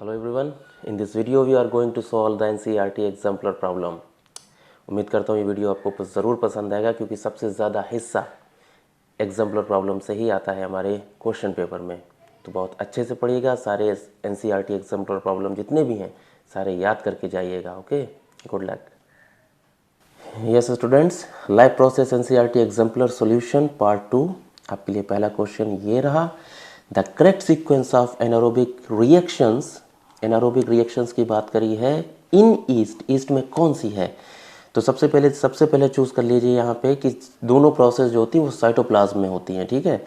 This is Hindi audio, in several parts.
Hello everyone, in this video we are going to solve the NCERT exemplar problem। उम्मीद करता हूँ ये वीडियो आपको ज़रूर पसंद आएगा क्योंकि सबसे ज़्यादा हिस्सा एग्जाम्पलर प्रॉब्लम से ही आता है हमारे क्वेश्चन पेपर में। तो बहुत अच्छे से पढ़िएगा, सारे NCERT एग्जाम्पलर प्रॉब्लम जितने भी हैं सारे याद करके जाइएगा। Okay, good luck. Yes students, live process NCERT exemplar solution part 2 आपके लिए पहला क्वेश्चन ये रहा। The correct sequence of anaerobic reactions की बात करी है इन ईस्ट में कौन सी है? तो सबसे पहले चूज कर लीजिए यहाँ पे कि दोनों प्रोसेस जो होती हैं वो साइटोप्लाज्म में होती हैं। ठीक है,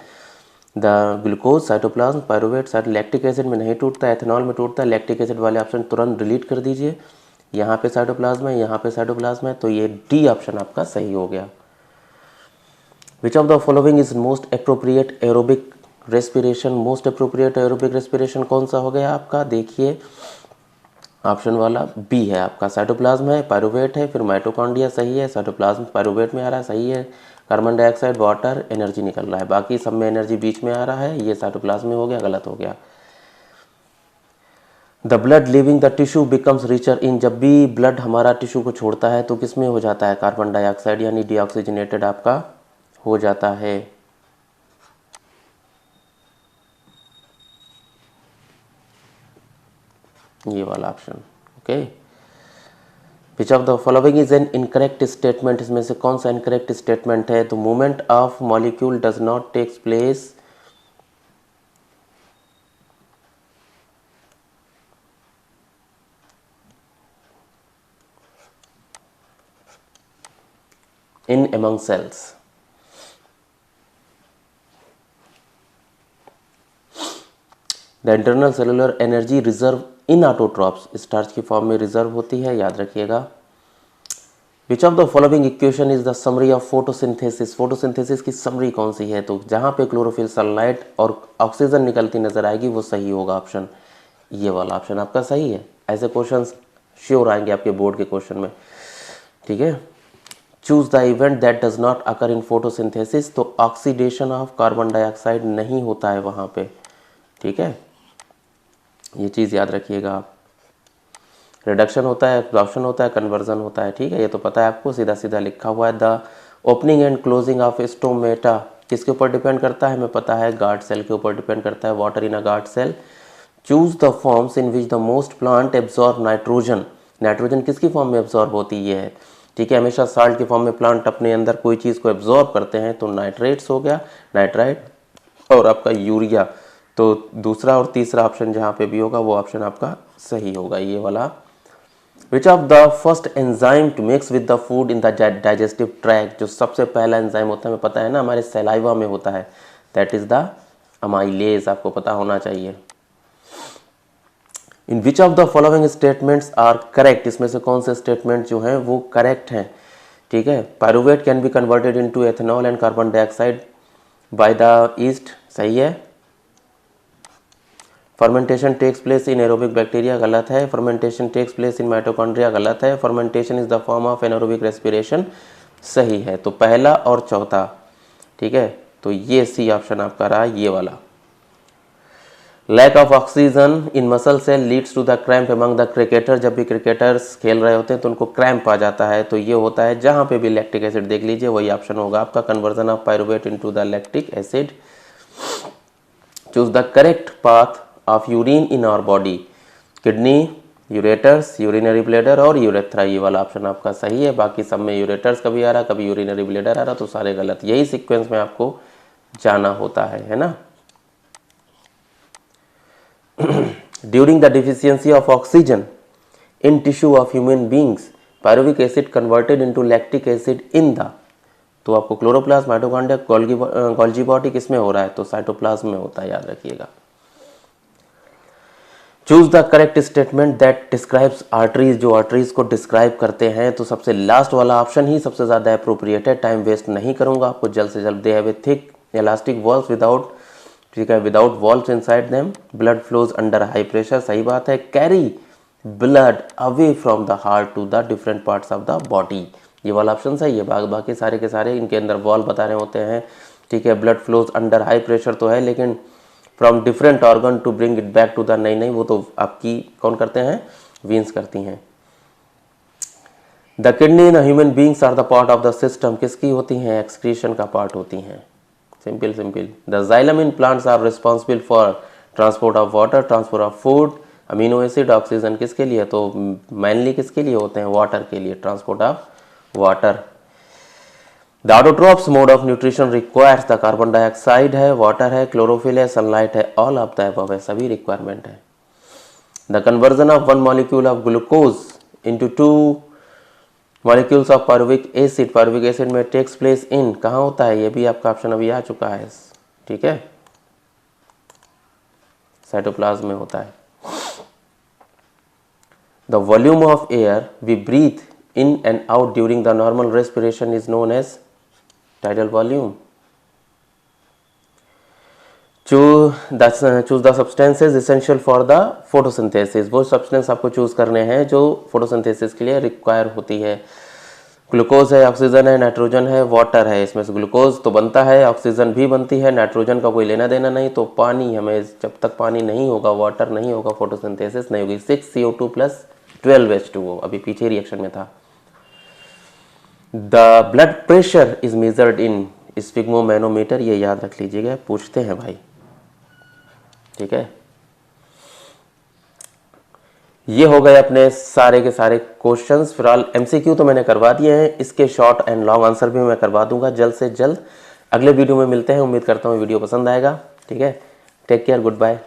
the glucose cytoplasm, pyruvate lactic acid में नहीं टूटता, एथेनॉल में टूटता है। लैक्टिक एसिड वाले ऑप्शन तुरंत डिलीट कर दीजिए। यहाँ पे साइटोप्लाज्म है, यहाँ पे साइटोप्लाज्म है, तो ये डी ऑप्शन आपका सही हो गया। विच of the following is most appropriate aerobic respiration? Most appropriate aerobic respiration कौन सा हो गया आपका? देखिए ऑप्शन वाला बी है आपका, साइटोप्लाज्म है, पायरुवेट है, फिर माइटोकॉन्ड्रिया सही है, साइटोप्लाज्म पायरुवेट में आ रहा है सही है, कार्बन डाइऑक्साइड वाटर एनर्जी निकल रहा है, बाकी सब में एनर्जी बीच में आ रहा है, ये साइटोप्लाज्म में हो गया, गलत हो गया। The blood leaving the tissue becomes richer in, जब भी ब्लड हमारा टिश्यू को छोड़ता है तो किस में हो जाता है? कार्बन डाइऑक्साइड यानी डीऑक्सीजनेटेड आपका हो जाता है। ये वाला option. Okay, which of the following is an incorrect statement? इसमें से कौन सा इनकरेक्ट स्टेटमेंट है? तो movement of molecule does not takes place in among cells। The internal cellular energy reserve in autotrophs, starch की फॉर्म में रिजर्व होती है, याद रखिएगा। Which of the following equation is the summary of photosynthesis? Photosynthesis की समरी कौन सी है? तो जहां पे क्लोरोफिल, सनलाइट और ऑक्सीजन निकलती नजर आएगी वो सही होगा ऑप्शन, ये वाला ऑप्शन आपका सही है। ऐसे क्वेश्चंस श्योर आएंगे आपके बोर्ड के क्वेश्चन में। ठीक है, choose the event that does not occur in photosynthesis, तो ऑक्सीडेशन ऑफ कार्बन डाइऑक्साइड नहीं होता है वहां पे। ठीक है, ये चीज़ याद रखिएगा आप। रिडक्शन होता है, एब्जॉर्प्शन होता है, कन्वर्जन होता है। ठीक है, ये तो पता है आपको, सीधा सीधा लिखा हुआ है। The opening and closing of stomata किसके ऊपर डिपेंड करता है? हमें पता है गार्ड सेल के ऊपर डिपेंड करता है, water in a guard cell. Choose the forms in which the most plant absorb nitrogen. Nitrogen किसकी फॉर्म में एब्जॉर्ब होती है? ठीक है, हमेशा साल्ट की फॉर्म में प्लांट अपने अंदर कोई चीज़ को एब्जॉर्ब करते हैं, तो नाइट्रेट्स हो गया, नाइट्राइट और आपका यूरिया। तो दूसरा और तीसरा ऑप्शन जहाँ पे भी होगा वो ऑप्शन आपका सही होगा, ये वाला। Which of the first enzyme to mix with the food in the digestive tract? जो सबसे पहला एंजाइम होता है, हमें पता है ना, हमारे सलाइवा में होता है, दैट इज द अमाइलेज, आपको पता होना चाहिए। In which of the following statements are correct? इसमें से कौन से स्टेटमेंट जो हैं वो करेक्ट हैं? ठीक है, pyruvate can be converted into ethanol and carbon dioxide by the yeast, सही है। Fermentation takes place in aerobic bacteria, गलत है। Fermentation takes place in mitochondria, गलत है। Fermentation is the form of anaerobic respiration, सही है। तो पहला और चौथा, ठीक है, तो ये सी ऑप्शन आपका रहा, ये वाला। Lack of oxygen in muscle cell leads to the cramp among the cricketer, जब भी क्रिकेटर्स खेल रहे होते हैं तो उनको क्रैम्प आ जाता है, तो ये होता है जहां पे भी लैक्टिक एसिड देख लीजिए, वही ऑप्शन होगा आपका, conversion of pyruvate into the lactic acid. Choose the correct path of urine in our body, kidney, ureters, urinary bladder और यूरेथ्रा, ये वाला ऑप्शन आपका सही है। बाकी सब में यूरेटर्स कभी आ रहा, कभी यूरिनरी ब्लेडर आ रहा, तो सारे गलत। यही सीक्वेंस में आपको जाना होता है ना। During the deficiency of oxygen in tissue of human beings, pyruvic acid converted into lactic acid in the, तो आपको क्लोरोप्लास्ट, माइटोकॉन्ड्रिया, गोल्गी बॉडी किसमें हो रहा है? तो साइटोप्लाज्म में होता है, याद रखिएगा। Choose the correct statement that describes arteries, जो आर्टरीज को डिस्क्राइब करते हैं, तो सबसे लास्ट वाला ऑप्शन ही सबसे ज्यादा अप्रोप्रिएट है। टाइम वेस्ट नहीं करूंगा, आपको जल्द से जल्द। They have a thick elastic walls without, ठीक है, without walls inside them, blood flows under high pressure, सही बात है। Carry blood away from the heart to the different parts of the body, ये वाला ऑप्शन सही है। बाकी सारे के सारे इनके अंदर वॉल बता रहे होते हैं, ठीक है। Blood flows under high pressure तो है, लेकिन from different organ to bring it back to the, नहीं वो तो आपकी कौन करते हैं, वीन्स करती हैं। The kidney in human beings are the part of the system, किसकी होती हैं, एक्सक्रीशन का पार्ट होती हैं। Simple. The xylem in plants are responsible for transport of water, transport of food, amino acid, oxygen, किसके लिए, तो मेनली किसके लिए होते हैं, वाटर के लिए, transport of water. The autotrophs mode of nutrition requires the carbon dioxide है, वाटर है, क्लोरोफिल है, सनलाइट है, ऑल ऑफ द अबव है, सभी रिक्वायरमेंट है। The conversion of one molecule of glucose into 2 molecules of pyruvic acid में टेक्स प्लेस इन, कहाँ होता है, ये भी आपका ऑप्शन अभी आ चुका है, ठीक है, साइटोप्लाज्म में होता है। The volume of air we breathe in and out during the normal respiration is known as tidal volume. Choose the substances essential for the photosynthesis, वो substance आपको choose करने हैं जो photosynthesis के लिए require होती है। ग्लूकोज है, ऑक्सीजन है, नाइट्रोजन है, वाटर है। इसमें से ग्लूकोज तो बनता है, ऑक्सीजन भी बनती है, नाइट्रोजन का कोई लेना देना नहीं, तो पानी हमें, जब तक पानी नहीं होगा, वाटर नहीं होगा, फोटोसिंथेसिस नहीं होगी। 6 CO2 प्लस 12 H2O, अभी पीछे रिएक्शन में था। The blood pressure is measured in sphygmomanometer, ये याद रख लीजिएगा, पूछते हैं भाई, ठीक है। ये हो गए अपने सारे के सारे क्वेश्चंस। फिलहाल एमसीक्यू तो मैंने करवा दिए हैं, इसके शॉर्ट एंड लॉन्ग आंसर भी मैं करवा दूंगा जल्द से जल्द। अगले वीडियो में मिलते हैं, उम्मीद करता हूँ वीडियो पसंद आएगा, ठीक है। Take care, good bye.